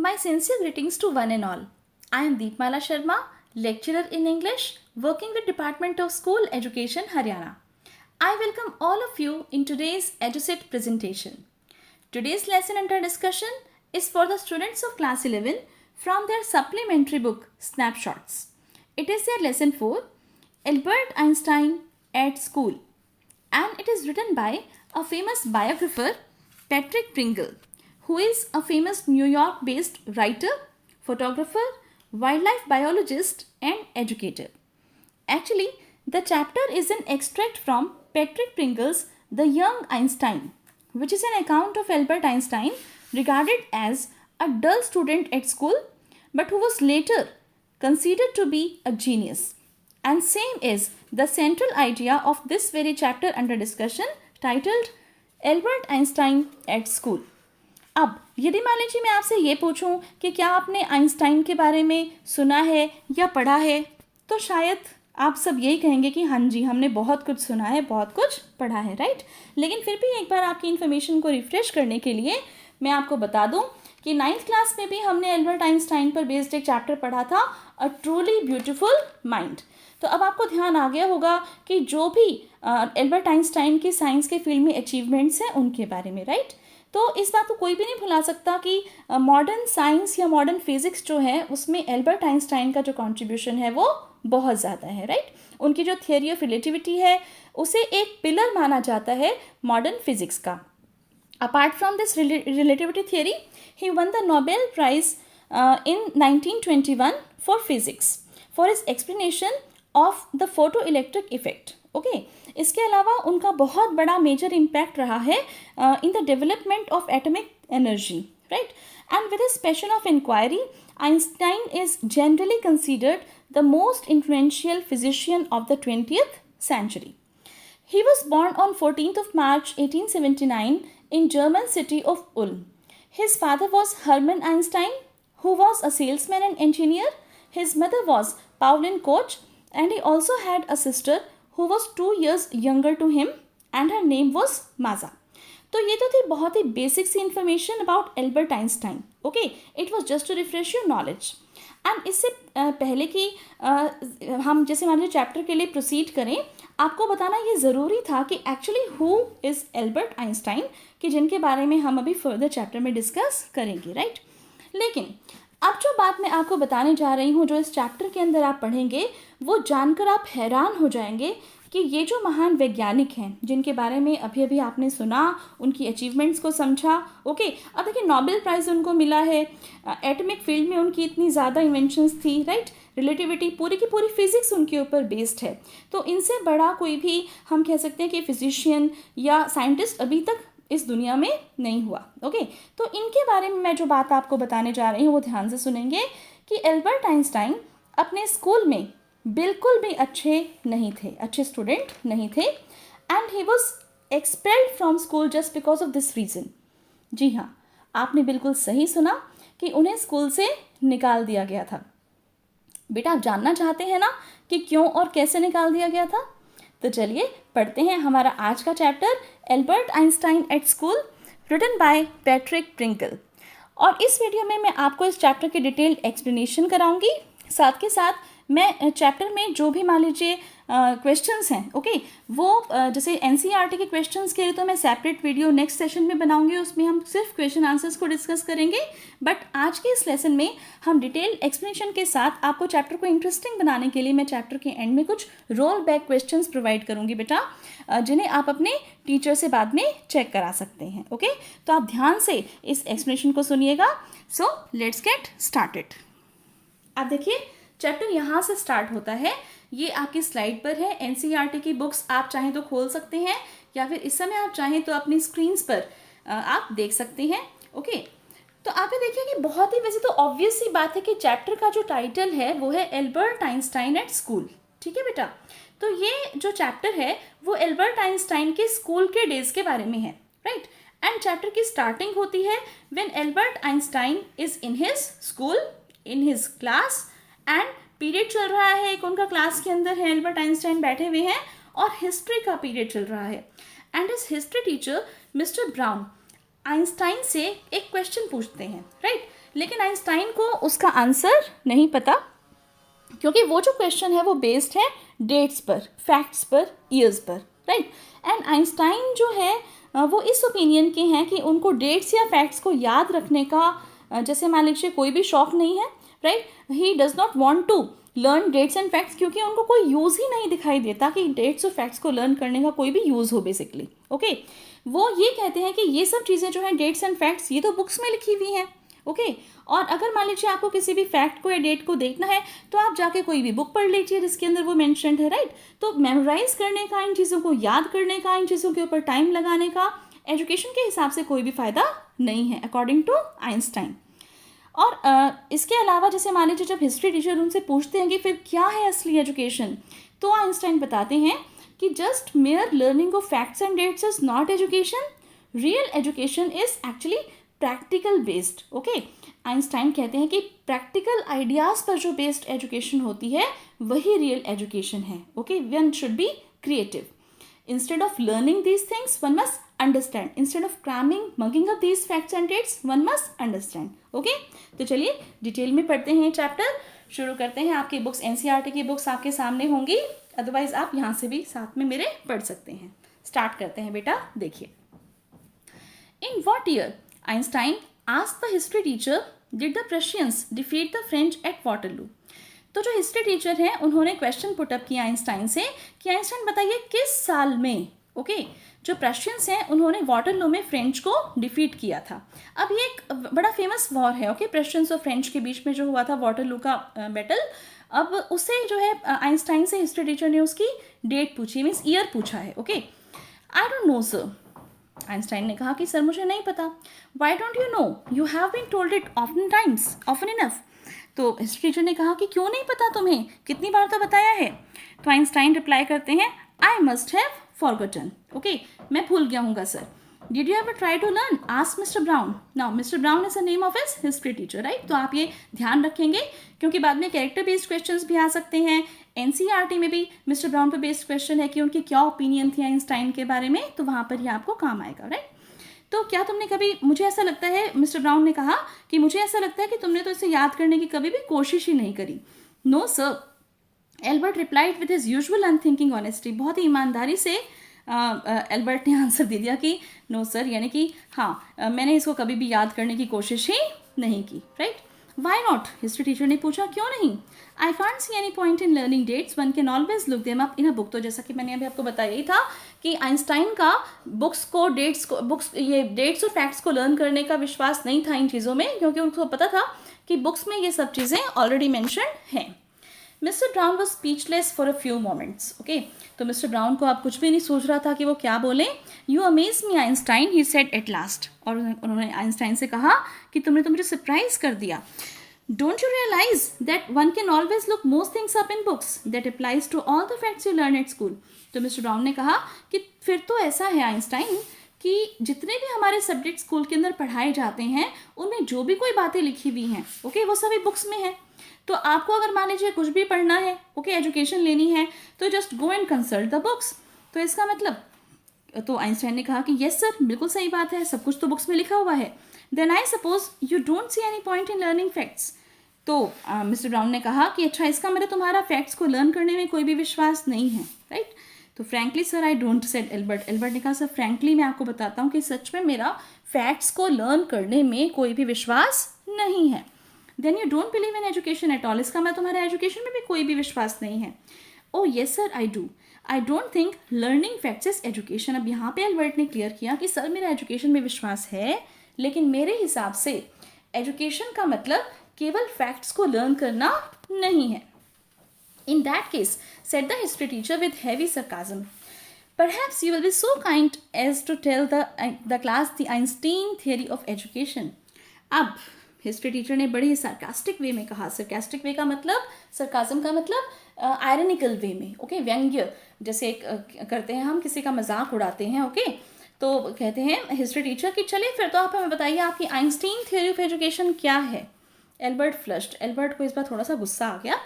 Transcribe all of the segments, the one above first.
My sincere greetings to one and all. I am Deepmala Sharma, lecturer in English, working with Department of School Education, Haryana. I welcome all of you in today's EduSet presentation. Today's lesson under discussion is for the students of class 11 from their supplementary book Snapshots. It is their lesson 4, Albert Einstein at School, and it is written by a famous biographer, Patrick Pringle, who is a famous New York-based writer, photographer, wildlife biologist and educator. Actually, the chapter is an extract from Patrick Pringle's The Young Einstein, which is an account of Albert Einstein regarded as a dull student at school but who was later considered to be a genius. And same is the central idea of this very chapter under discussion titled Albert Einstein at School. अब यदि मान लीजिए मैं आपसे ये पूछूं कि क्या आपने आइंस्टाइन के बारे में सुना है या पढ़ा है, तो शायद आप सब यही कहेंगे कि हाँ जी, हमने बहुत कुछ सुना है, बहुत कुछ पढ़ा है, राइट। लेकिन फिर भी एक बार आपकी इन्फॉर्मेशन को रिफ्रेश करने के लिए मैं आपको बता दूं कि 9th क्लास में भी हमने एल्बर्ट आइंस्टाइन पर बेस्ड एक चैप्टर पढ़ा था, अ ट्रूली ब्यूटीफुल माइंड। तो अब आपको ध्यान आ गया होगा कि जो भी एल्बर्ट आइंस्टाइन की साइंस के फील्ड में अचीवमेंट्स हैं उनके बारे में, राइट। तो इस बात को कोई भी नहीं भुला सकता कि मॉडर्न साइंस या मॉडर्न फिजिक्स जो है उसमें एल्बर्ट आइंस्टाइन का जो कंट्रीब्यूशन है वो बहुत ज़्यादा है, राइट। उनकी जो थियोरी ऑफ रिलेटिविटी है उसे एक पिलर माना जाता है मॉडर्न फिजिक्स का। Apart from this relativity theory, he won the Nobel Prize in 1921 for physics for his explanation of the photoelectric effect. Okay. इसके अलावा उनका बहुत बड़ा मेजर इम्पैक्ट रहा है in the development of atomic energy, right. And with his passion of inquiry, Einstein is generally considered the most influential physician of the 20th century. He was born on 14th of March 1879 in German city of Ulm. His father was Hermann Einstein, who was a salesman and engineer. His mother was Pauline Koch, and he also had a sister who was 2 years younger to him, and her name was Maza. तो ये तो थी बहुत ही basic सी information about Albert Einstein. Okay, it was just to refresh your knowledge. And इससे पहले कि हम जैसे मान लीजिए चैप्टर के लिए प्रोसीड करें, आपको बताना ये ज़रूरी था कि actually who is Albert Einstein, कि जिनके बारे में हम अभी फर्दर चैप्टर में डिस्कस करेंगे, राइट। लेकिन अब जो बात मैं आपको बताने जा रही हूँ, जो इस चैप्टर के अंदर आप पढ़ेंगे, वो जानकर आप हैरान हो जाएंगे कि ये जो महान वैज्ञानिक हैं जिनके बारे में अभी अभी आपने सुना, उनकी अचीवमेंट्स को समझा। ओके, अब देखिए नोबेल प्राइज़ उनको मिला है, एटॉमिक फील्ड में उनकी इतनी ज़्यादा इन्वेंशंस थी, राइट। रिलेटिविटी पूरी की पूरी फिजिक्स उनके ऊपर बेस्ड है। तो इनसे बड़ा कोई भी हम कह सकते हैं कि फिजिशियन या साइंटिस्ट अभी तक इस दुनिया में नहीं हुआ। ओके, तो इनके बारे में मैं जो बात आपको बताने जा रही हूँ वो ध्यान से सुनेंगे कि एल्बर्ट आइंस्टाइन अपने स्कूल में बिल्कुल भी अच्छे स्टूडेंट नहीं थे, and he was expelled from school just because of this reason. जी हाँ, आपने बिल्कुल सही सुना कि उन्हें स्कूल से निकाल दिया गया था। बेटा, आप जानना चाहते हैं ना कि क्यों और कैसे निकाल दिया गया था? तो चलिए पढ़ते हैं हमारा आज का chapter, Albert Einstein at school, written by Patrick Pringle. और इस वीडियो में मैं आपको इस चैप्टर की डिटेल्ड एक्सप्लेनेशन कराऊंगी। साथ के साथ मैं चैप्टर में जो भी मान लीजिए क्वेश्चंस हैं, ओके, वो जैसे एनसीईआरटी के क्वेश्चंस के लिए तो मैं सेपरेट वीडियो नेक्स्ट सेशन में बनाऊंगी, उसमें हम सिर्फ क्वेश्चन आंसर्स को डिस्कस करेंगे। बट आज के इस लेसन में हम डिटेल्ड एक्सप्लेनेशन के साथ आपको चैप्टर को इंटरेस्टिंग बनाने के लिए मैं चैप्टर के एंड में कुछ रोल बैक क्वेश्चंस प्रोवाइड करूँगी बेटा, जिन्हें आप अपने टीचर से बाद में चेक करा सकते हैं। ओके, तो आप ध्यान से इस एक्सप्लेनेशन को सुनिएगा। So let's get started. आप देखिए चैप्टर यहाँ से स्टार्ट होता है, ये आपकी स्लाइड पर है। एनसीईआरटी की बुक्स आप चाहें तो खोल सकते हैं, या फिर इस समय आप चाहें तो अपनी स्क्रीन्स पर आप देख सकते हैं। ओके, तो आप ये देखिए कि बहुत ही वैसे तो ऑब्वियस सी बात है कि चैप्टर का जो टाइटल है वो है एल्बर्ट आइंस्टाइन एट स्कूल। ठीक है बेटा, तो ये जो चैप्टर है वो एल्बर्ट आइंस्टाइन के स्कूल के डेज के बारे में है, राइट। एंड चैप्टर की स्टार्टिंग होती है when Albert Einstein is in his school, in his class, and period चल रहा है एक, उनका क्लास के अंदर है, एल्बर्ट आइंस्टाइन बैठे हुए हैं और हिस्ट्री का पीरियड चल रहा है। And his history teacher mister brown Einstein से एक क्वेश्चन पूछते हैं, राइट। लेकिन आइंस्टाइन को उसका आंसर नहीं पता, क्योंकि वो जो क्वेश्चन है वो बेस्ड है डेट्स पर, फैक्ट्स पर, ईयर्स पर, राइट। एंड आइंस्टाइन जो है वो इस ओपिनियन के हैं कि उनको डेट्स या फैक्ट्स को याद रखने का जैसे मान लीजिए कोई भी शौक नहीं है, right. He does not want to learn dates and facts, क्योंकि उनको कोई यूज़ ही नहीं दिखाई देता कि डेट्स और फैक्ट्स को लर्न करने का कोई भी यूज़ हो बेसिकली, ओके। वो ये कहते हैं कि ये सब चीज़ें जो हैं डेट्स एंड फैक्ट्स ये तो बुक्स में लिखी हुई हैं, ओके। और अगर मान लीजिए आपको किसी भी फैक्ट को या डेट को देखना है तो आप जाके कोई भी बुक पढ़ लीजिए जिसके अंदर वो मेंशन्ड है, राइट। तो मेमोराइज करने का, इन चीज़ों को याद करने का, इन चीज़ों के ऊपर टाइम लगाने का एजुकेशन के हिसाब से कोई भी फ़ायदा नहीं है अकॉर्डिंग टू आइंस्टाइन। और इसके अलावा जैसे मान लीजिए जब हिस्ट्री टीचर उनसे पूछते हैं कि फिर क्या है असली एजुकेशन, तो आइंस्टाइन बताते हैं कि just mere learning of facts and dates is not education, real education is actually practical based, okay. Einstein कहते हैं कि प्रैक्टिकल आइडियाज़ पर जो बेस्ड एजुकेशन होती है वही रियल एजुकेशन है, okay. One should be creative. Instead of learning these things, one must understand. Instead of cramming, mugging up these facts and dates, one must understand. Okay? तो चलिए detail में पढ़ते हैं chapter, शुरू करते हैं. आपकी बुक्स एनसीईआरटी की बुक्स आपके सामने होंगी, अदरवाइज आप यहाँ से भी साथ में मेरे पढ़ सकते हैं. स्टार्ट करते हैं बेटा, देखिए. In what year Einstein asked the history teacher did the Prussians defeat the French at Waterloo? तो जो हिस्ट्री टीचर हैं उन्होंने क्वेश्चन पुटअप किया आइंस्टाइन से कि आइंस्टाइन बताइए किस साल में, ओके, जो प्रशियंस हैं उन्होंने वाटरलू में फ्रेंच को डिफीट किया था. अब ये एक बड़ा फेमस वॉर है, ओके, प्रशियंस और फ्रेंच के बीच में जो हुआ था वाटरलू का बैटल. अब उससे जो है आइंस्टाइन से हिस्ट्री टीचर ने उसकी डेट पूछी, मीन्स ईयर पूछा है, okay. I don't know sir. Einstein ने कहा कि सर मुझे नहीं पता. Why don't you know, you have been told it often enough. तो हिस्ट्री टीचर ने कहा कि क्यों नहीं पता तुम्हें, कितनी बार तो बताया है. तो आइंस्टाइन रिप्लाई करते हैं, I must have forgotten, okay, मैं भूल गया हूँगा sir. Did you ever try to learn, ask Mister Brown. Now Mister Brown is the name of his history teacher, right. तो आप ये ध्यान रखेंगे क्योंकि बाद में कैरेक्टर बेस्ड क्वेश्चंस भी आ सकते हैं. एनसीईआरटी में भी मिस्टर ब्राउन पर बेस्ड क्वेश्चन है कि उनकी क्या ओपिनियन थी आइंस्टाइन के बारे में, तो वहाँ पर ये आपको काम आएगा, राइट. तो क्या तुमने कभी, मुझे ऐसा लगता है, मिस्टर ब्राउन ने कहा कि मुझे ऐसा लगता है कि तुमने तो इसे याद करने की कभी भी कोशिश ही नहीं करी. No sir, Albert replied with his usual unthinking honesty. बहुत ही ईमानदारी से एल्बर्ट ने आंसर दे दिया कि नो सर, यानी कि हाँ, मैंने इसको कभी भी याद करने की कोशिश ही नहीं की, right. Why not, history teacher ने पूछा, क्यों नहीं. I can't see any point in learning dates, one can always look them up in a book. तो जैसा कि मैंने अभी आपको बताया ही था कि आइंस्टाइन का बुक्स ये डेट्स और फैक्ट्स को लर्न करने का विश्वास नहीं था इन चीज़ों में, क्योंकि उनको पता था कि बुक्स में ये सब चीज़ें ऑलरेडी मैंशन्ड हैं. Mister brown was speechless for a few moments, okay. तो मिस्टर ब्राउन को आप कुछ भी नहीं सोच रहा था कि वो क्या बोलें. You amaze me Einstein, he said at last. और उन्होंने आइंस्टाइन से कहा कि तुमने तो मुझे सरप्राइज कर दिया. Don't you realize that one can always look most things up in books? That applies to all the facts you learn at school. तो मिस्टर ब्राउन ने कहा कि फिर तो ऐसा है आइंस्टाइन कि जितने भी हमारे सब्जेक्ट स्कूल के अंदर पढ़ाए जाते हैं उनमें जो भी कोई बातें लिखी हुई हैं, ओके, वो सभी बुक्स में है. तो आपको अगर मान लीजिए कुछ भी पढ़ना है, ओके, एजुकेशन लेनी है, तो just go and consult the books. तो इसका मतलब, तो आइंस्टाइन ने कहा कि यस सर, बिल्कुल सही बात है, सब कुछ तो बुक्स में लिखा हुआ है. Then I suppose you don't see any point in learning facts. तो मिस्टर ब्राउन ने कहा कि अच्छा, इसका मतलब तुम्हारा फैक्ट्स को लर्न करने में कोई भी विश्वास नहीं है, राइट. तो frankly sir I don't, said Albert. Albert ने कहा सर फ्रैंकली मैं आपको बताता हूँ कि सच में मेरा फैक्ट्स को लर्न करने में कोई भी विश्वास नहीं है. Then you don't believe in education at all. इसका मतलब तुम्हारे एजुकेशन में भी कोई भी विश्वास नहीं है. Oh yes sir I do. I don't think learning facts is education. अब यहाँ पे एल्बर्ट ने क्लियर किया कि सर मेरा एजुकेशन में विश्वास है, लेकिन मेरे हिसाब से एजुकेशन का मतलब केवल फैक्ट्स को लर्न करना नहीं है. In that case, said the history teacher with heavy sarcasm, perhaps you will be so kind as to tell the class the Einstein theory of education. अब हिस्ट्री टीचर ने बड़े ही सार्कास्टिक वे में कहा. Sarcastic वे का मतलब, सरकाजम का मतलब ironical वे में, ओके, व्यंग्य जैसे करते हैं हम, किसी का मजाक उड़ाते हैं, ओके. तो कहते हैं हिस्ट्री टीचर कि चलिए फिर तो आप हमें बताइए आपकी आइंस्टीन थियरी ऑफ एजुकेशन क्या है. Albert flushed. एल्बर्ट को इस बार थोड़ा सा गुस्सा आ गया.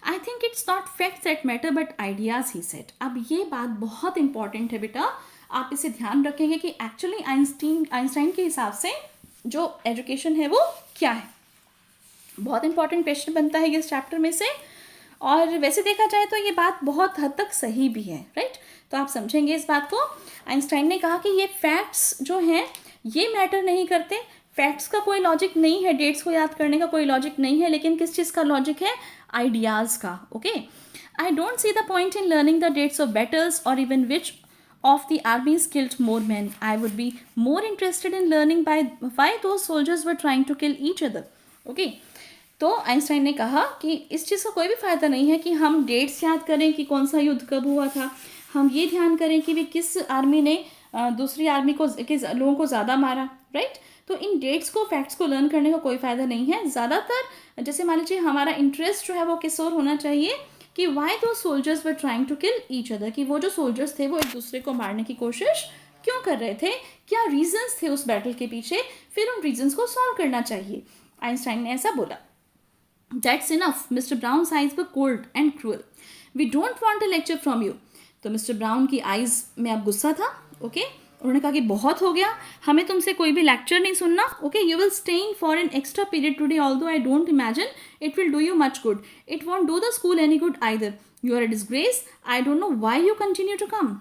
I think it's not facts that matter but ideas, he said. अब ये बात बहुत इंपॉर्टेंट है बेटा, आप इसे ध्यान रखेंगे कि एक्चुअली आइंस्टाइन के हिसाब से जो एजुकेशन है वो क्या है. बहुत इंपॉर्टेंट क्वेश्चन बनता है इस चैप्टर में से, और वैसे देखा जाए तो ये बात बहुत हद तक सही भी है, राइट। तो आप समझेंगे इस बात को। आइंस्टाइन ने कहा कि ये फैक्ट्स जो हैं ये मैटर नहीं करते, फैक्ट्स का कोई लॉजिक नहीं है, डेट्स को याद करने का कोई लॉजिक नहीं है, लेकिन किस चीज़ का लॉजिक है? आइडियाज़ का। Okay, I don't see the point in learning the dates of battles और even which of the armies killed more men. I would be more interested in learning by why those soldiers were trying to kill each other. Okay. तो Einstein ने कहा कि इस चीज़ का कोई भी फ़ायदा नहीं है कि हम डेट्स याद करें कि कौन सा युद्ध कब हुआ था, हम ये ध्यान करें कि भी किस आर्मी ने दूसरी आर्मी को किस लोगों को ज़्यादा मारा, राइट। तो इन डेट्स को, फैक्ट्स को लर्न करने का कोई फ़ायदा नहीं है। ज़्यादातर जैसे मान लीजिए हमारा इंटरेस्ट जो है वो किस ओर होना चाहिए कि why two soldiers were trying to kill each other, कि वो जो सोल्जर्स थे वो एक दूसरे को मारने की कोशिश क्यों कर रहे थे, क्या रीजंस थे उस बैटल के पीछे, फिर उन रीजंस को सॉल्व करना चाहिए। आइंस्टाइन ने ऐसा बोला। That's enough. Mr. Brown's eyes were cold and cruel. We don't want a lecture from you. तो मिस्टर ब्राउन की आइज में अब गुस्सा था। ओके, उन्होंने कहा कि बहुत हो गया, हमें तुमसे कोई भी लेक्चर नहीं सुनना। Okay, you will stay in for an extra period today, although I don't imagine it will do you much good. It won't do the school any good either. You are a disgrace. I don't know why you continue to come.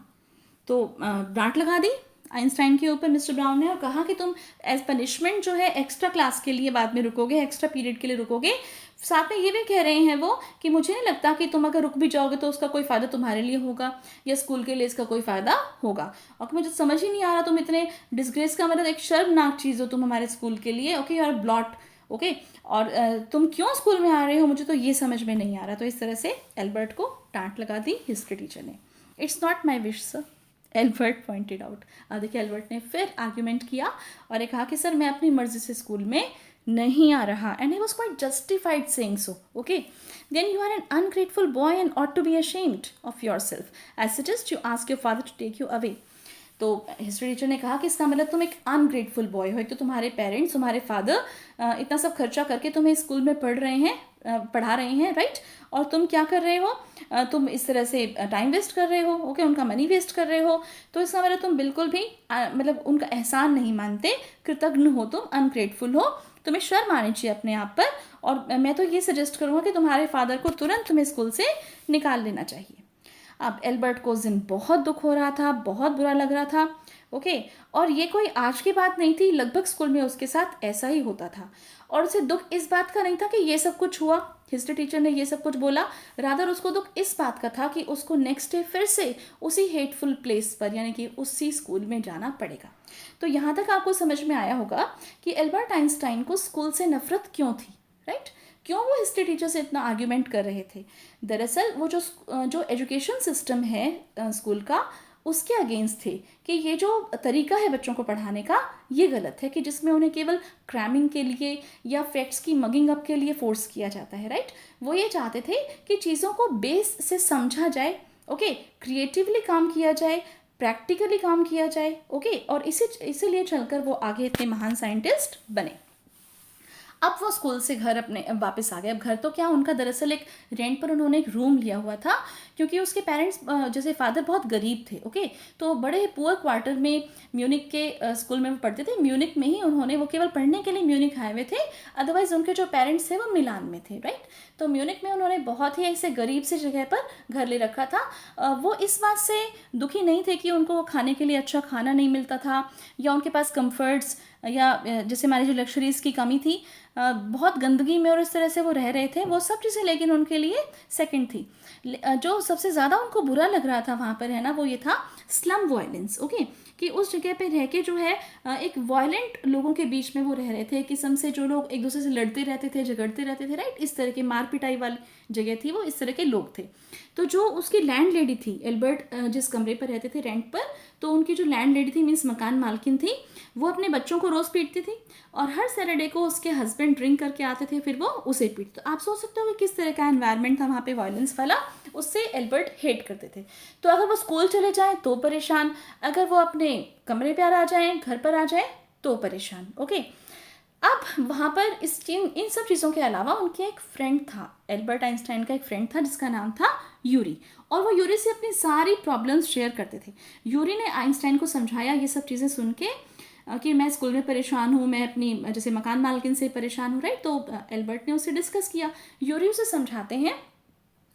तो डांट लगा दी Einstein के ऊपर mister Brown ने, और कहा कि तुम एज पनिशमेंट जो है एक्स्ट्रा क्लास के लिए बाद में रुकोगे, एक्स्ट्रा पीरियड के लिए रुकोगे। साथ में ये भी कह रहे हैं वो कि मुझे नहीं लगता कि तुम अगर रुक भी जाओगे तो उसका कोई फ़ायदा तुम्हारे लिए होगा या स्कूल के लिए इसका कोई फ़ायदा होगा। और मुझे समझ ही नहीं आ रहा, तुम इतने डिसग्रेस का मतलब एक शर्मनाक चीज़ हो तुम हमारे स्कूल के लिए। ओके, और ब्लॉट। ओके, और तुम क्यों स्कूल में आ रहे हो, मुझे तो ये समझ में नहीं आ रहा। तो इस तरह से एल्बर्ट को डांट लगा दी हिस्ट्री टीचर ने। It's not my wish sir, Albert pointed out. देखिए एल्बर्ट ने फिर आर्ग्यूमेंट किया और ये कहा कि सर मैं अपनी मर्जी से स्कूल में नहीं आ रहा, and he was quite justified saying so. Okay, then you are an ungrateful boy and ought to be ashamed of yourself. I suggest you ask your father to take you away. तो history teacher ने कहा कि इसका मतलब तुम एक ungrateful boy हो। एक तो तुम्हारे पेरेंट्स, तुम्हारे फादर इतना सब खर्चा करके तुम्हें स्कूल में पढ़ा रहे हैं, राइट, और तुम क्या कर रहे हो, तुम इस तरह से टाइम वेस्ट कर रहे हो। ओके, उनका मनी वेस्ट कर रहे हो। तो इसका मतलब तुम बिल्कुल भी मतलब उनका एहसान नहीं मानते, कृतज्ञ हो, तुम अनग्रेटफुल हो, तुम्हें शर्म आनी चाहिए अपने आप पर। और मैं तो ये सजेस्ट करूँगा कि तुम्हारे फादर को तुरंत तुम्हें स्कूल से निकाल लेना चाहिए। अब एल्बर्ट को उस दिन बहुत दुख हो रहा था, बहुत बुरा लग रहा था। ओके, और ये कोई आज की बात नहीं थी, लगभग स्कूल में उसके साथ ऐसा ही होता था। और उसे दुख इस बात का नहीं था कि ये सब कुछ हुआ, हिस्ट्री टीचर ने ये सब कुछ बोला, रादर उसको दुख इस बात का था कि उसको नेक्स्ट डे फिर से उसी हेटफुल प्लेस पर यानी कि उसी स्कूल में जाना पड़ेगा। तो यहाँ तक आपको समझ में आया होगा कि एल्बर्ट आइंस्टाइन को स्कूल से नफरत क्यों थी, राइट, क्यों वो हिस्ट्री टीचर से इतना आर्ग्यूमेंट कर रहे थे। दरअसल वो जो एजुकेशन सिस्टम है स्कूल का, उसके अगेंस्ट थे कि ये जो तरीका है बच्चों को पढ़ाने का ये गलत है, कि जिसमें उन्हें केवल क्रैमिंग के लिए या फैक्ट्स की मगिंग अप के लिए फोर्स किया जाता है, राइट। वो ये चाहते थे कि चीज़ों को बेस से समझा जाए, ओके, क्रिएटिवली काम किया जाए, प्रैक्टिकली काम किया जाए। ओके, और इसीलिए चलकर वो आगे इतने महान साइंटिस्ट बने। अब वो स्कूल से घर अपने वापस आ गए। अब घर तो क्या, उनका दरअसल एक रेंट पर उन्होंने एक रूम लिया हुआ था, क्योंकि उसके पेरेंट्स जैसे फादर बहुत गरीब थे। ओके, तो बड़े पुअर क्वार्टर में म्यूनिक के स्कूल में वो पढ़ते थे। म्यूनिक में ही वो केवल पढ़ने के लिए म्यूनिक आए हुए थे, अदरवाइज उनके जो पेरेंट्स थे वो मिलान में थे, राइट। तो म्यूनिक में उन्होंने बहुत ही ऐसे गरीब से जगह पर घर ले रखा था। वो इस बात से दुखी नहीं थे कि उनको खाने के लिए अच्छा खाना नहीं मिलता था या उनके पास कंफर्ट्स या जैसे हमारी जो लग्जरीज़ की कमी थी, बहुत गंदगी में और इस तरह से वो रह रहे थे, वो सब चीज़ें लेकिन उनके लिए सेकंड थी। जो सबसे ज़्यादा उनको बुरा लग रहा था वहाँ पर रहना, वो ये था स्लम वायलेंस। ओके, कि उस जगह पे रह के जो है एक वायलेंट लोगों के बीच में वो रह रहे थे, किस्म से जो लोग एक दूसरे से लड़ते रहते थे, झगड़ते रहते थे, राइट, इस तरह के मार पिटाई वाली जगह थी वो, इस तरह के लोग थे। तो जो उसकी लैंड लेडी थी, एल्बर्ट जिस कमरे पर रहते थे रेंट पर, तो उनकी जो लैंड लेडी थी मीन्स मकान मालकिन थी, वो अपने बच्चों को रोज़ पीटती थी और हर सैटरडे को उसके हस्बैंड ड्रिंक करके आते थे, फिर वो उसे पीटते। तो आप सोच सकते हो कि किस तरह का एनवायरनमेंट था वहाँ पे वायलेंस वाला, उससे एल्बर्ट हेट करते थे। तो अगर वो स्कूल चले जाएं तो परेशान, अगर वो अपने कमरे पर आ जाएं, घर पर आ जाएं तो परेशान। ओके, अब वहाँ पर इन सब चीज़ों के अलावा उनके एक फ्रेंड था, एल्बर्ट आइंस्टाइन का एक फ्रेंड था जिसका नाम था यूरी, और वो यूरी से अपनी सारी प्रॉब्लम्स शेयर करते थे। यूरी ने आइंस्टाइन को समझाया ये सब चीज़ें सुन के कि मैं स्कूल में परेशान हूँ, मैं अपनी जैसे मकान मालकिन से परेशान हूँ, राइट। तो एल्बर्ट ने उससे डिस्कस किया। यूरी उसे समझाते हैं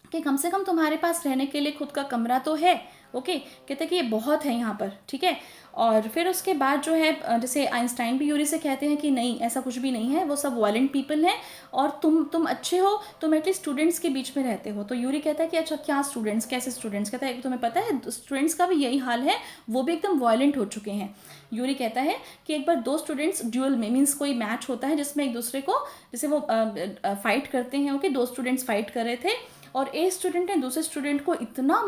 कि कम से कम तुम्हारे पास रहने के लिए खुद का कमरा तो है, ओके। कहते हैं कि ये बहुत है यहाँ पर, ठीक है। और फिर उसके बाद जो है जैसे आइंस्टाइन भी यूरी से कहते हैं कि नहीं, ऐसा कुछ भी नहीं है, वो सब वायलेंट पीपल हैं, और तुम अच्छे हो, तुम एटलीस्ट स्टूडेंट्स के बीच में रहते हो। तो यूरी कहता है कि अच्छा क्या स्टूडेंट्स, कैसे स्टूडेंट्स? कहता है तुम्हें पता है स्टूडेंट्स का भी यही हाल है, वो भी एकदम वायलेंट हो चुके हैं। यूरी कहता है कि एक बार दो स्टूडेंट्स ड्यूअल में, मीन्स कोई मैच होता है जिसमें एक दूसरे को जैसे वो फाइट करते हैं, ओके। दो स्टूडेंट्स फाइट कर रहे थे और एक स्टूडेंट ने दूसरे स्टूडेंट को इतना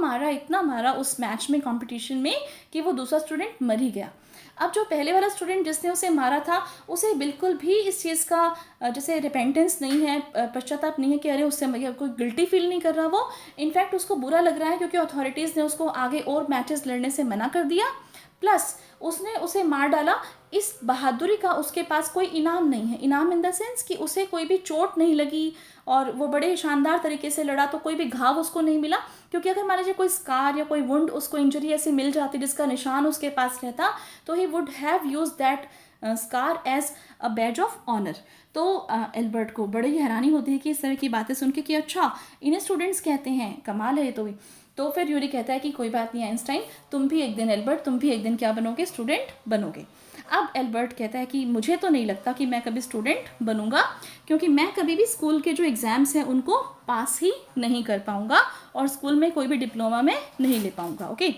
मारा उस मैच में, कंपटीशन में, कि वो दूसरा स्टूडेंट मर ही गया। अब जो पहले वाला स्टूडेंट जिसने उसे मारा था, उसे बिल्कुल भी इस चीज़ का जैसे रिपेंटेंस नहीं है, पश्चाताप नहीं है कि अरे उससे कोई गिल्टी फील नहीं कर रहा वो। इनफैक्ट उसको बुरा लग रहा है क्योंकि अथॉरिटीज़ ने उसको आगे और मैचेस लड़ने से मना कर दिया, प्लस उसने उसे मार डाला। इस बहादुरी का उसके पास कोई इनाम नहीं है। इनाम इन द सेंस कि उसे कोई भी चोट नहीं लगी और वो बड़े शानदार तरीके से लड़ा, तो कोई भी घाव उसको नहीं मिला। क्योंकि अगर मान लीजिए कोई स्कार या कोई वुंड, उसको इंजरी ऐसे मिल जाती जिसका निशान उसके पास रहता, तो he would have used that scar as a badge of honour. तो एल्बर्ट को बड़ी हैरानी होती है कि इस तरह की बातें सुन के कि अच्छा इन्हें स्टूडेंट्स कहते हैं, कमाल है ये तो भी। तो फिर यूरी कहता है कि कोई बात नहीं आइंस्टाइन, तुम भी एक दिन, एल्बर्ट तुम भी एक दिन क्या बनोगे, स्टूडेंट बनोगे। अब एल्बर्ट कहता है कि मुझे तो नहीं लगता कि मैं कभी स्टूडेंट बनूंगा, क्योंकि मैं कभी भी स्कूल के जो एग्ज़ाम्स हैं उनको पास ही नहीं कर पाऊंगा और स्कूल में कोई भी डिप्लोमा में नहीं ले पाऊंगा, ओके।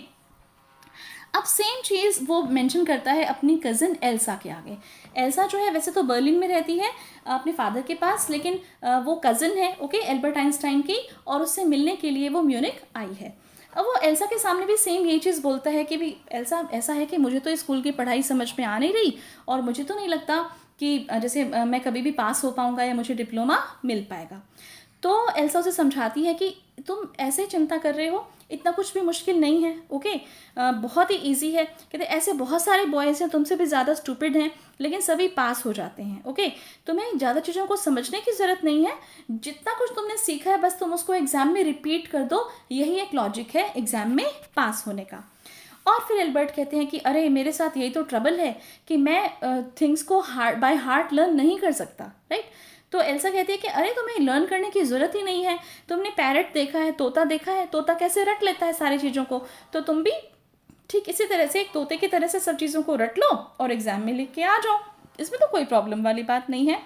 अब सेम चीज़ वो मेंशन करता है अपनी कज़न एल्सा के आगे। एल्सा जो है वैसे तो बर्लिन में रहती है अपने फादर के पास, लेकिन वो कज़न है, ओके, एल्बर्ट आइंस्टाइन की, और उससे मिलने के लिए वो म्यूनिक आई है। अब वो एल्सा के सामने भी सेम यही चीज़ बोलता है कि भी एल्सा ऐसा है कि मुझे तो स्कूल की पढ़ाई समझ में आ नहीं रही और मुझे तो नहीं लगता कि जैसे मैं कभी भी पास हो पाऊँगा या मुझे डिप्लोमा मिल पाएगा। तो एल्सा उसे समझाती है कि तुम ऐसे चिंता कर रहे हो, इतना कुछ भी मुश्किल नहीं है, ओके। बहुत ही इजी है। कहते ऐसे बहुत सारे बॉयज़ हैं तुमसे भी ज़्यादा स्टूपिड हैं, लेकिन सभी पास हो जाते हैं, ओके। तुम्हें ज़्यादा चीज़ों को समझने की ज़रूरत नहीं है, जितना कुछ तुमने सीखा है बस तुम उसको एग्ज़ाम में रिपीट कर दो, यही एक लॉजिक है एग्ज़ाम में पास होने का। और फिर एल्बर्ट कहते हैं कि अरे मेरे साथ यही तो ट्रबल है कि मैं थिंग्स को बाय हार्ट लर्न नहीं कर सकता, राइट। तो एल्सा कहती है कि अरे तुम्हें लर्न करने की ज़रूरत ही नहीं है, तुमने पैरट देखा है, तोता देखा है, तोता कैसे रट लेता है सारी चीज़ों को, तो तुम भी ठीक इसी तरह से एक तोते की तरह से सब चीज़ों को रट लो और एग्ज़ाम में लिख के आ जाओ। इसमें तो कोई प्रॉब्लम वाली बात नहीं है।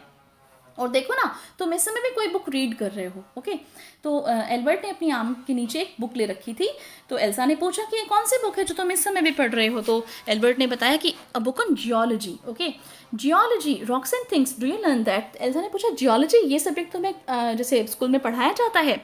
और देखो ना, तुम इस समय भी कोई बुक रीड कर रहे हो, ओके। तो एल्बर्ट ने अपनी आम के नीचे एक बुक ले रखी थी। तो एल्सा ने पूछा कि ये कौन सी बुक है जो तुम इस समय भी पढ़ रहे हो? तो एल्बर्ट ने बताया कि a book on geology, okay. Geology, rocks and things, do you learn that? Elsa ने पूछा जियोलॉजी, ये सब्जेक्ट तुम्हें जैसे स्कूल में पढ़ाया जाता है?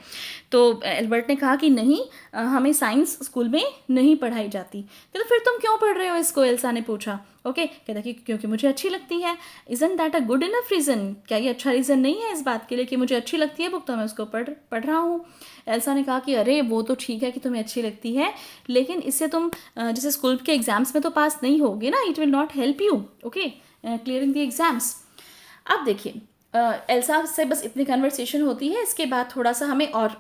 तो एल्बर्ट ने कहा कि नहीं, हमें साइंस स्कूल में नहीं पढ़ाई जाती। तो फिर तुम क्यों पढ़ रहे हो इसको? एल्सा ने पूछा, ओके। कहता कि क्योंकि मुझे अच्छी लगती है। Isn't that a good enough reason? क्या ये अच्छा रीज़न नहीं है इस बात के लिए कि मुझे अच्छी लगती है बुक, तो मैं उसको पढ़ रहा हूँ। एल्सा ने कहा कि अरे वो तो ठीक है कि तुम्हें अच्छी लगती है, लेकिन इससे तुम जैसे स्कूल के एग्ज़ाम्स में तो पास नहीं होगे ना, it will not help you, okay, clearing the exams. अब देखिए एल्सा से बस इतनी कन्वर्सेशन होती है। इसके बाद थोड़ा सा हमें और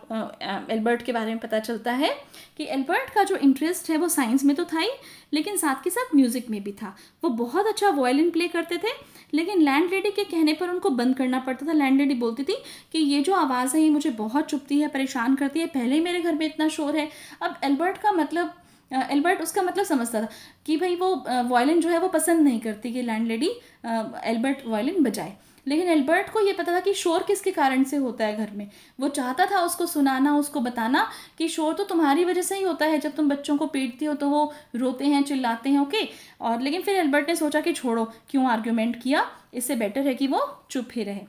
एल्बर्ट के बारे में पता चलता है कि एल्बर्ट का जो इंटरेस्ट है वो साइंस में तो था ही, लेकिन साथ के साथ म्यूज़िक में भी था। वो बहुत अच्छा वायलिन प्ले करते थे, लेकिन लैंड लेडी के कहने पर उनको बंद करना पड़ता था। लैंड लेडी बोलती थी कि ये जो आवाज़ है ये मुझे बहुत चुभती है, परेशान करती है, पहले ही मेरे घर में इतना शोर है। अब एल्बर्ट उसका मतलब समझता था कि भाई वो वायलिन जो है वो पसंद नहीं करती कि लैंड लेडी एल्बर्ट वायलिन बजाए। लेकिन एल्बर्ट को ये पता था कि शोर किसके कारण से होता है घर में। वो चाहता था उसको सुनाना, उसको बताना कि शोर तो तुम्हारी वजह से ही होता है, जब तुम बच्चों को पीटती हो तो वो रोते हैं, चिल्लाते हैं, ओके। और लेकिन फिर एल्बर्ट ने सोचा कि छोड़ो, क्यों आर्ग्यूमेंट किया, इससे बेटर है कि वो चुप ही रहे।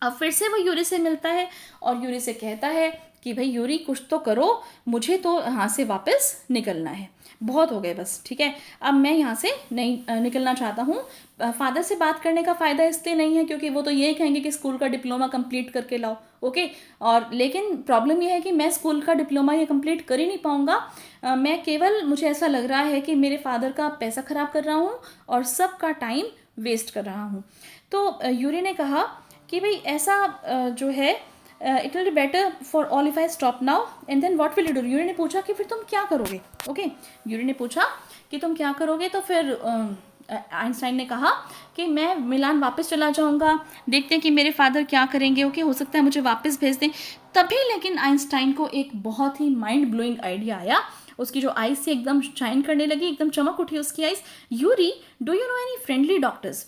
अब फिर से वो यूरी से मिलता है और यूरी से कहता है कि भाई यूरी कुछ तो करो, मुझे तो यहाँ से वापस निकलना है, बहुत हो गए बस, ठीक है, अब मैं यहाँ से नहीं निकलना चाहता हूँ। फादर से बात करने का फ़ायदा इसलिए नहीं है क्योंकि वो तो ये कहेंगे कि स्कूल का डिप्लोमा कंप्लीट करके लाओ, ओके। और लेकिन प्रॉब्लम ये है कि मैं स्कूल का डिप्लोमा ये कंप्लीट कर ही नहीं पाऊँगा। मैं केवल, मुझे ऐसा लग रहा है कि मेरे फादर का पैसा ख़राब कर रहा हूँ और सबका टाइम वेस्ट कर रहा हूँ। तो यूरी ने कहा कि भाई ऐसा जो है it will be better for all if I stop now and then what will you do? Yuri ने पूछा कि फिर तुम क्या करोगे, ओके। यूरी ने पूछा कि तुम क्या करोगे? तो फिर आइंस्टाइन ने कहा कि मैं मिलान वापस चला जाऊंगा, देखते हैं कि मेरे फादर क्या करेंगे, ओके हो सकता है मुझे वापस भेज दें। तभी लेकिन आइंस्टाइन को एक बहुत ही माइंड ब्लोइंग आइडिया आया। उसकी जो आइज से एकदम शाइन करने लगी, एकदम चमक उठी उसकी eyes. Yuri, do you know any friendly doctors?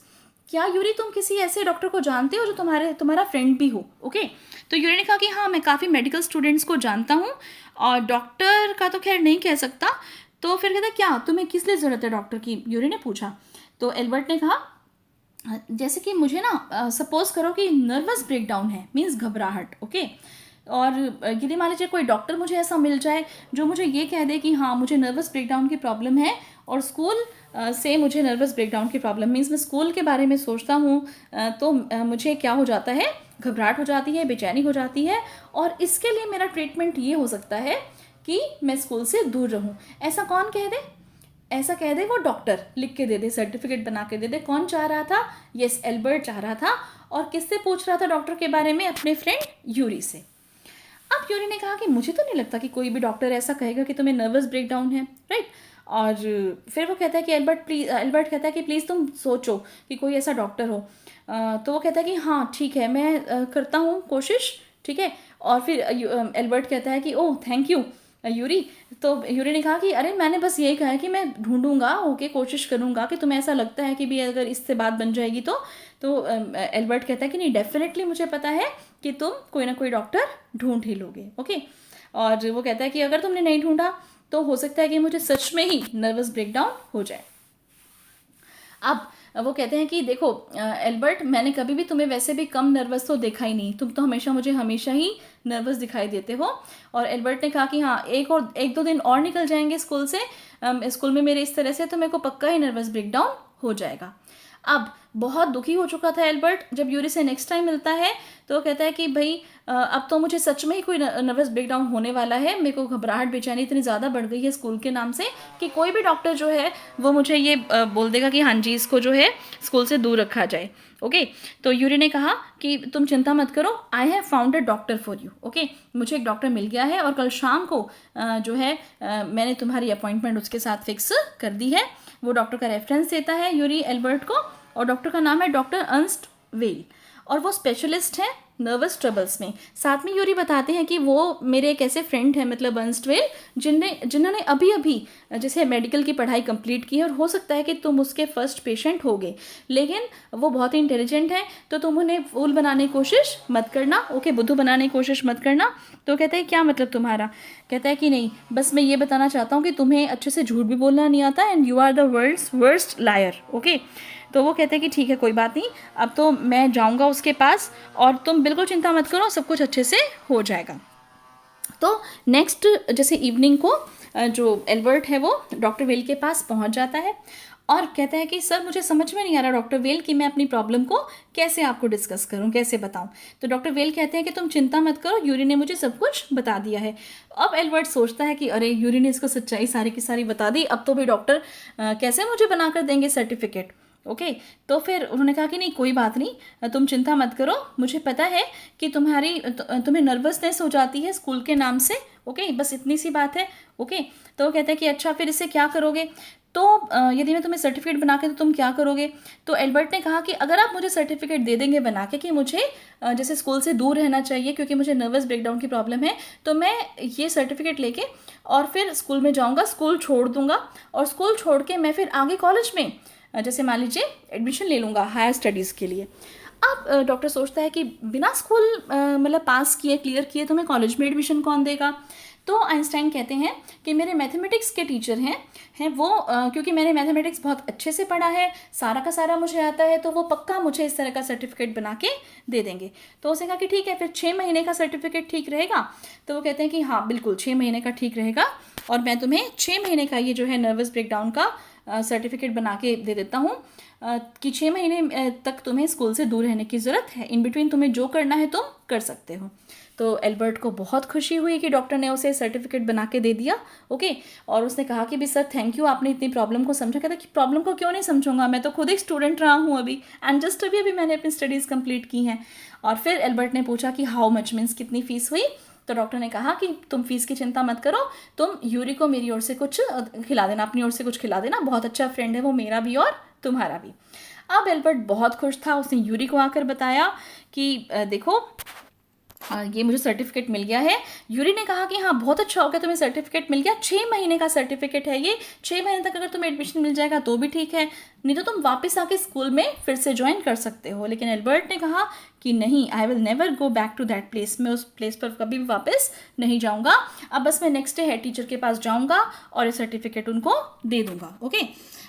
क्या यूरी तुम किसी ऐसे डॉक्टर को जानते हो जो तुम्हारा फ्रेंड भी हो? ओके तो यूरी ने कहा कि हाँ मैं काफ़ी मेडिकल स्टूडेंट्स को जानता हूँ, और डॉक्टर का तो खैर नहीं कह सकता। तो फिर कहता क्या तुम्हें किस लिए ज़रूरत है डॉक्टर की? यूरी ने पूछा। तो एल्बर्ट ने कहा जैसे कि मुझे ना सपोज करो कि नर्वस ब्रेकडाउन है, मीन्स घबराहट, ओके। और यदि मान लीजिए कोई डॉक्टर मुझे ऐसा मिल जाए जो मुझे ये कह दे कि हाँ मुझे नर्वस ब्रेकडाउन की प्रॉब्लम है, और स्कूल से मुझे नर्वस ब्रेकडाउन की प्रॉब्लम मीन्स मैं स्कूल के बारे में सोचता हूँ तो मुझे क्या हो जाता है, घबराहट हो जाती है, बेचैनी हो जाती है, और इसके लिए मेरा ट्रीटमेंट ये हो सकता है कि मैं स्कूल से दूर रहूँ। ऐसा कौन कह दे? ऐसा कह दे वो डॉक्टर, लिख के दे दे, सर्टिफिकेट बना के दे दे। कौन चाह रहा था? यस, एल्बर्ट चाह रहा था। और किससे पूछ रहा था डॉक्टर के बारे में? अपने फ्रेंड यूरी से। अब यूरी ने कहा कि मुझे तो नहीं लगता कि कोई भी डॉक्टर ऐसा कहेगा कि तुम्हें नर्वस ब्रेकडाउन है, राइट। और फिर वो कहता है कि एल्बर्ट कहता है कि प्लीज़ तुम सोचो कि कोई ऐसा डॉक्टर हो। तो वो कहता है कि हाँ ठीक है, मैं करता हूँ कोशिश, ठीक है। और फिर एल्बर्ट कहता है कि ओह थैंक यू यूरी। तो यूरी ने कहा कि अरे मैंने बस यही कहा है कि मैं ढूंढूंगा, ओके, कोशिश करूंगा कि तुम्हें ऐसा लगता है कि भी अगर इससे बात बन जाएगी तो एल्बर्ट कहता है कि नहीं, डेफिनेटली मुझे पता है कि तुम कोई ना कोई डॉक्टर ढूंढ ही लोगे, ओके। और वो कहता है कि अगर तुमने नहीं ढूंढा तो हो सकता है कि मुझे सच में ही नर्वस ब्रेकडाउन हो जाए। अब वो कहते हैं कि देखो एल्बर्ट, मैंने कभी भी तुम्हें वैसे भी कम नर्वस तो देखा ही नहीं, तुम तो मुझे हमेशा ही नर्वस दिखाई देते हो। और एल्बर्ट ने कहा कि हाँ एक दो दिन और निकल जाएंगे स्कूल से, स्कूल में मेरे इस तरह से, तो मेरे को पक्का ही नर्वस ब्रेकडाउन हो जाएगा। अब बहुत दुखी हो चुका था एल्बर्ट। जब यूरी से नेक्स्ट टाइम मिलता है तो वो कहता है कि भाई अब तो मुझे सच में ही कोई नर्वस ब्रेकडाउन होने वाला है, मेरे को घबराहट बेचैनी इतनी ज़्यादा बढ़ गई है स्कूल के नाम से कि कोई भी डॉक्टर जो है वो मुझे ये बोल देगा कि हाँ जी इसको जो है स्कूल से दूर रखा जाए, ओके। तो यूरी ने कहा कि तुम चिंता मत करो, I have found a doctor for you, okay. मुझे एक डॉक्टर मिल गया है और कल शाम को जो है मैंने तुम्हारी अपॉइंटमेंट उसके साथ फिक्स कर दी है। वो डॉक्टर का रेफरेंस देता है यूरी एल्बर्ट को, और डॉक्टर का नाम है डॉक्टर अर्नस्ट वेल, और वो स्पेशलिस्ट है नर्वस ट्रबल्स में। साथ में यूरी बताते हैं कि वो मेरे एक ऐसे फ्रेंड हैं, मतलब अर्नस्ट वेल, जिन्होंने अभी अभी जैसे मेडिकल की पढ़ाई कंप्लीट की है, और हो सकता है कि तुम उसके फर्स्ट पेशेंट होगे, लेकिन वो बहुत ही इंटेलिजेंट है, तो तुम उन्हें फूल बनाने की कोशिश मत करना, ओके, बुद्धू बनाने की कोशिश मत करना। तो कहता है क्या मतलब तुम्हारा? कहता है कि नहीं, बस मैं ये बताना चाहता हूँ कि तुम्हें अच्छे से झूठ भी बोलना नहीं आता, and you are the world's worst liar, okay. तो वो कहते हैं कि ठीक है कोई बात नहीं, अब तो मैं जाऊंगा उसके पास, और तुम बिल्कुल चिंता मत करो, सब कुछ अच्छे से हो जाएगा। तो नेक्स्ट जैसे इवनिंग को जो एल्बर्ट है वो डॉक्टर वेल के पास पहुंच जाता है और कहता है कि सर मुझे समझ में नहीं आ रहा डॉक्टर वेल कि मैं अपनी प्रॉब्लम को कैसे आपको डिस्कस करूं, कैसे बताऊं। तो डॉक्टर वेल कहते हैं कि तुम चिंता मत करो, यूरी ने मुझे सब कुछ बता दिया है। अब एल्बर्ट सोचता है कि अरे यूरी ने इसको सच्चाई सारी की सारी बता दी, अब तो भी डॉक्टर कैसे मुझे बनाकर देंगे सर्टिफिकेट, ओके। तो फिर उन्होंने कहा कि नहीं कोई बात नहीं, तुम चिंता मत करो, मुझे पता है कि तुम्हें नर्वसनेस हो जाती है स्कूल के नाम से, ओके, बस इतनी सी बात है, ओके। तो वो कहते हैं कि अच्छा फिर इससे क्या करोगे? तो यदि मैं तुम्हें सर्टिफिकेट बना के तो तुम क्या करोगे? तो एल्बर्ट ने कहा कि अगर आप मुझे सर्टिफिकेट दे देंगे बना के कि मुझे जैसे स्कूल से दूर रहना चाहिए क्योंकि मुझे नर्वस ब्रेकडाउन की प्रॉब्लम है, तो मैं ये सर्टिफिकेट लेके और फिर स्कूल में जाऊँगा, स्कूल छोड़ दूँगा, और स्कूल छोड़ के मैं फिर आगे कॉलेज में जैसे मान लीजिए एडमिशन ले लूँगा हायर स्टडीज़ के लिए। अब डॉक्टर सोचता है कि बिना स्कूल मतलब पास किए, क्लियर किए, तो मैं कॉलेज में एडमिशन कौन देगा? तो आइंस्टाइन कहते हैं कि मेरे मैथमेटिक्स के टीचर हैं वो क्योंकि मैंने मैथमेटिक्स बहुत अच्छे से पढ़ा है, सारा का सारा मुझे आता है, तो वो पक्का मुझे इस तरह का सर्टिफिकेट बना के दे देंगे। तो उसने कहा कि ठीक है फिर 6 महीने का सर्टिफिकेट ठीक रहेगा? तो वो कहते हैं कि हाँ बिल्कुल 6 महीने का ठीक रहेगा, और मैं तुम्हें 6 महीने का ये जो है नर्वस ब्रेकडाउन का सर्टिफिकेट बना के दे देता हूँ कि 6 महीने तक तुम्हें स्कूल से दूर रहने की ज़रूरत है, इन बिटवीन तुम्हें जो करना है तुम कर सकते हो। तो एल्बर्ट को बहुत खुशी हुई कि डॉक्टर ने उसे सर्टिफिकेट बना के दे दिया, ओके। और उसने कहा कि भी सर थैंक यू, आपने इतनी प्रॉब्लम को समझा। कहता कि प्रॉब्लम को क्यों नहीं समझूंगा, मैं तो खुद एक स्टूडेंट रहा हूँ अभी, एंड जस्ट अभी मैंने अपनी स्टडीज़ कंप्लीट की हैं। और फिर एल्बर्ट ने पूछा कि हाउ मच, मीन्स कितनी फ़ीस हुई? तो डॉक्टर ने कहा कि तुम फीस की चिंता मत करो, तुम यूरी को मेरी ओर से कुछ खिला देना, अपनी ओर से कुछ खिला देना, बहुत अच्छा फ्रेंड है वो मेरा भी और तुम्हारा भी। अब एल्बर्ट बहुत खुश था, उसने यूरी को आकर बताया कि देखो ये मुझे सर्टिफिकेट मिल गया है। यूरी ने कहा कि हाँ बहुत अच्छा हो गया, तुम्हें सर्टिफिकेट मिल गया, 6 महीने का सर्टिफिकेट है ये, 6 महीने तक अगर तुम्हें एडमिशन मिल जाएगा तो भी ठीक है, नहीं तो तुम वापस आके स्कूल में फिर से ज्वाइन कर सकते हो। लेकिन एल्बर्ट ने कहा कि नहीं, I will never go back to that place, मैं उस प्लेस पर कभी भी वापस नहीं जाऊँगा, अब बस मैं नेक्स्ट डे हेड टीचर के पास जाऊँगा और ये सर्टिफिकेट उनको दे दूँगा। ओके,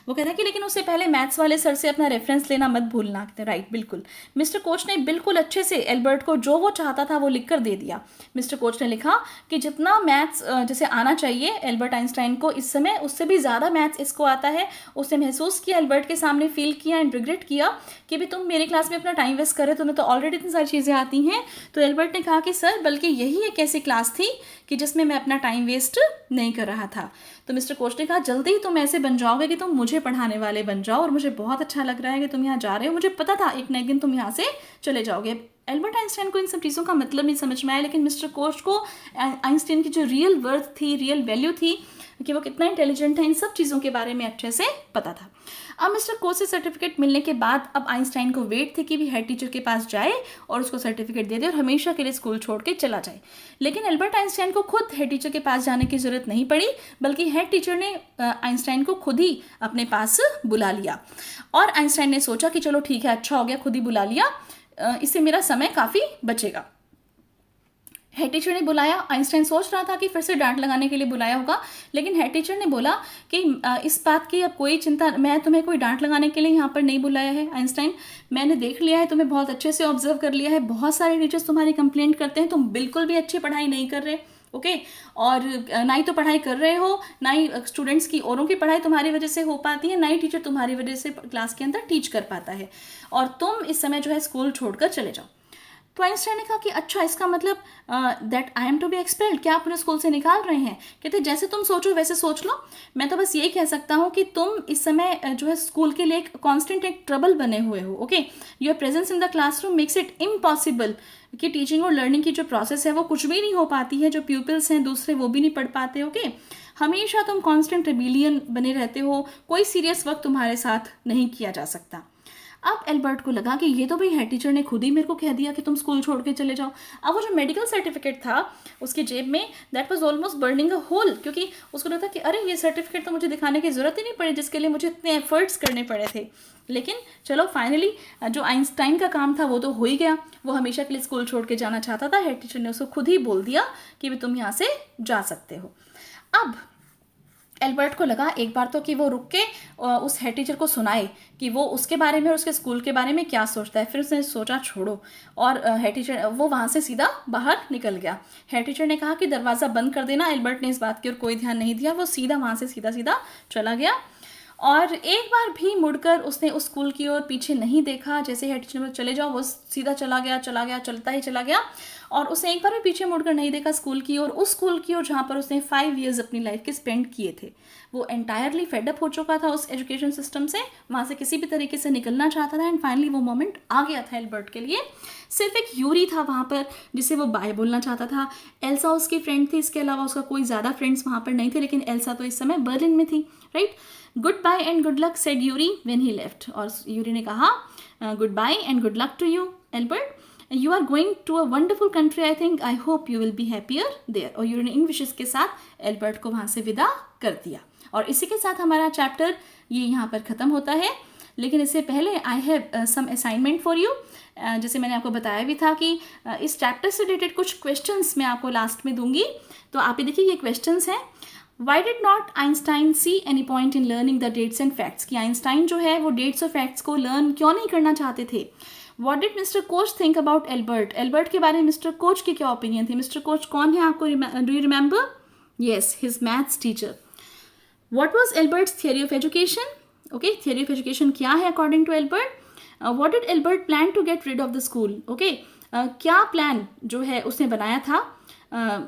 वो कहता है कि लेकिन उससे पहले मैथ्स वाले सर से अपना रेफरेंस लेना मत भूलना। राइट, बिल्कुल। मिस्टर कोच ने बिल्कुल अच्छे से एल्बर्ट को जो वो चाहता था वो लिख कर दे दिया। मिस्टर कोच ने लिखा कि जितना मैथ्स जैसे आना चाहिए एल्बर्ट आइंस्टाइन को इस समय, उससे भी ज़्यादा मैथ्स इसको आता है। उसने महसूस किया, एल्बर्ट के सामने फील किया एंड रिग्रेट किया कि भी तुम मेरे क्लास में अपना टाइम वेस्ट कर रहे हो, तुम्हें तो ऑलरेडी इतनी सारी चीज़ें आती हैं। तो एल्बर्ट ने कहा कि सर बल्कि यही एक ऐसी क्लास थी कि जिसमें मैं अपना टाइम वेस्ट नहीं कर रहा था। तो मिस्टर कोच ने कहा जल्दी ही तुम ऐसे बन जाओगे कि तुम मुझे पढ़ाने वाले बन जाओ, और मुझे बहुत अच्छा लग रहा है कि तुम यहाँ जा रहे हो, मुझे पता था एक ना एक दिन तुम यहाँ से चले जाओगे। एल्बर्ट आइंस्टाइन को इन सब चीज़ों का मतलब नहीं समझ में आया, लेकिन मिस्टर कोच को आइंस्टाइन की जो रियल वर्थ थी, रियल वैल्यू थी, कि वो कितना इंटेलिजेंट है, इन सब चीज़ों के बारे में अच्छे से पता था। अब मिस्टर कोच से सर्टिफिकेट मिलने के बाद अब आइंस्टाइन को वेट थी कि भी हेड टीचर के पास जाए और उसको सर्टिफिकेट दे दे और हमेशा के लिए स्कूल छोड़ के चला जाए। लेकिन एल्बर्ट आइंस्टाइन को खुद हेड टीचर के पास जाने की ज़रूरत नहीं पड़ी, बल्कि हेड टीचर ने आइंस्टाइन को खुद ही अपने पास बुला लिया। और आइंस्टाइन ने सोचा कि चलो ठीक है, अच्छा हो गया, खुद ही बुला लिया, इससे मेरा समय काफ़ी बचेगा। हेड टीचर ने बुलाया। आइंस्टाइन सोच रहा था कि फिर से डांट लगाने के लिए बुलाया होगा, लेकिन हेड टीचर ने बोला कि इस बात की अब कोई चिंता, मैं तुम्हें कोई डांट लगाने के लिए यहाँ पर नहीं बुलाया है आइंस्टाइन, मैंने देख लिया है, तुम्हें बहुत अच्छे से ऑब्जर्व कर लिया है, बहुत सारे टीचर्स तुम्हारी कंप्लेंट करते हैं, तुम बिल्कुल भी अच्छी पढ़ाई नहीं कर रहे। ओके, और ना ही तो पढ़ाई कर रहे हो, ना ही स्टूडेंट्स की औरों की पढ़ाई तुम्हारी वजह से हो पाती है, ना ही टीचर तुम्हारी वजह से क्लास के अंदर टीच कर पाता है, और तुम इस समय जो है स्कूल छोड़कर चले जाओ। तो आइंस्टाइन ने कहा कि अच्छा, इसका मतलब that I am to be expelled, क्या आप मुझे स्कूल से निकाल रहे हैं? कहते जैसे तुम सोचो वैसे सोच लो, मैं तो बस यही कह सकता हूँ कि तुम इस समय जो है स्कूल के लिए एक कॉन्स्टेंट एक ट्रबल बने हुए हो। Okay, your presence in the classroom makes it impossible कि टीचिंग और लर्निंग की जो प्रोसेस है वो कुछ भी नहीं हो पाती है, जो प्यूपिल्स हैं दूसरे वो भी नहीं पढ़ पाते। ओके, हमेशा तुम कॉन्स्टेंट रिबिलियन बने रहते हो, कोई सीरियस वर्क तुम्हारे साथ नहीं किया जा सकता। अब एल्बर्ट को लगा कि ये तो भाई हेड टीचर ने खुद ही मेरे को कह दिया कि तुम स्कूल छोड़ के चले जाओ। अब वो जो मेडिकल सर्टिफिकेट था उसकी जेब में, that was almost burning a hole, क्योंकि उसको लगता कि अरे ये सर्टिफिकेट तो मुझे दिखाने की ज़रूरत ही नहीं पड़ी, जिसके लिए मुझे इतने एफर्ट्स करने पड़े थे। लेकिन चलो फाइनली जो आइंस्टाइन का काम था वो तो हो ही गया, वो हमेशा के लिए स्कूल छोड़ के जाना चाहता था, हेड टीचर ने उसको खुद ही बोल दिया कि तुम यहाँ से जा सकते हो। अब एल्बर्ट को लगा एक बार तो कि वो रुक के उस हेड टीचर को सुनाए कि वो उसके बारे में और उसके स्कूल के बारे में क्या सोचता है। फिर उसने सोचा छोड़ो, और हेड टीचर वो वहाँ से सीधा बाहर निकल गया। हेड टीचर ने कहा कि दरवाज़ा बंद कर देना। एल्बर्ट ने इस बात की और कोई ध्यान नहीं दिया, वो सीधा वहाँ से सीधा चला गया, और एक बार भी मुड़कर उसने उस स्कूल की ओर पीछे नहीं देखा। जैसे हेड टीचर ने चले जाओ, वो सीधा चला गया, चलता ही चला गया, और उसने एक बार भी पीछे मुड़कर नहीं देखा स्कूल की ओर, उस स्कूल की ओर जहाँ पर उसने 5 years अपनी लाइफ के स्पेंड किए थे। वो एंटायरली फेडअप हो चुका था उस एजुकेशन सिस्टम से, वहाँ से किसी भी तरीके से निकलना चाहता था, एंड फाइनली वो मोमेंट आ गया था एल्बर्ट के लिए। सिर्फ एक यूरी था वहाँ पर जिसे वो बाय बोलना चाहता था। एल्सा उसकी फ्रेंड थी, इसके अलावा उसका कोई ज़्यादा फ्रेंड्स वहाँ पर नहीं थे, लेकिन एल्सा तो इस समय बर्लिन में थी। Right, goodbye and good luck said Yuri when he left, और यूरी ने कहा goodbye and good luck to you Albert, you are going to a wonderful country, I think, I hope you will be happier there. और Yuri ने इन विशेष के साथ Albert को वहाँ से विदा कर दिया। और इसी के साथ हमारा चैप्टर ये यहाँ पर ख़त्म होता है। लेकिन इससे पहले I have some assignment for you. जैसे मैंने आपको बताया भी था कि इस चैप्टर से रिलेटेड कुछ क्वेश्चंस मैं आपको लास्ट में दूंगी, तो आप ये देखिए, ये क्वेश्चंस हैं। Why did not Einstein see any point in learning the dates and facts? कि आइंस्टाइन जो है वो डेट्स और फैक्ट्स को लर्न क्यों नहीं करना चाहते थे? What did Mr. Koch think about Albert? Albert के बारे में मिस्टर कोच की क्या ओपिनियन थी? मिस्टर कोच कौन है आपको, do you remember? Yes, his maths teacher. What was Albert's theory of education? Okay, theory of education क्या है according to Albert? What did Albert plan to get rid of the school? Okay, क्या plan जो है उसने बनाया था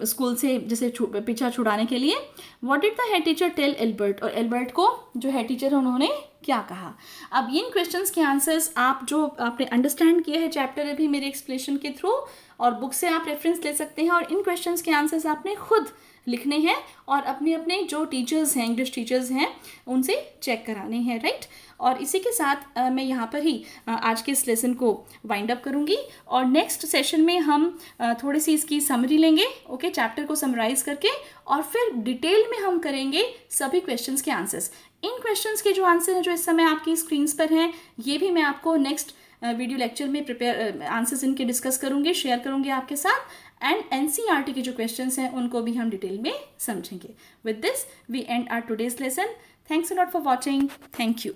school से जैसे पीछा छुड़ाने के लिए? What did the head teacher tell Albert? और एल्बर्ट को जो हेड टीचर है उन्होंने क्या कहा? अब इन क्वेश्चंस के आंसर्स आप जो आपने अंडरस्टैंड किए हैं चैप्टर अभी मेरे एक्सप्लेनेशन के थ्रू, और बुक से आप रेफरेंस ले सकते हैं, और इन क्वेश्चंस के आंसर्स आपने खुद लिखने हैं और अपने अपने जो टीचर्स हैं, इंग्लिश टीचर्स हैं, उनसे चेक कराने हैं, राइट। और इसी के साथ मैं यहाँ पर ही आज के इस लेसन को वाइंड अप करूँगी और नेक्स्ट सेशन में हम थोड़ी सी इसकी समरी लेंगे, ओके, चैप्टर को समराइज करके, और फिर डिटेल में हम करेंगे सभी क्वेश्चंस के आंसर्स। इन क्वेश्चंस के जो आंसर हैं जो इस समय आपकी स्क्रीन्स पर हैं, ये भी मैं आपको नेक्स्ट वीडियो लेक्चर में प्रिपेयर आंसर्स इनके डिस्कस करूँगी, शेयर करूँगी आपके साथ। एंड एनसीईआरटी के जो क्वेश्चंस हैं उनको भी हम डिटेल में समझेंगे। With this we end our today's lesson. Thanks a lot for watching. Thank you.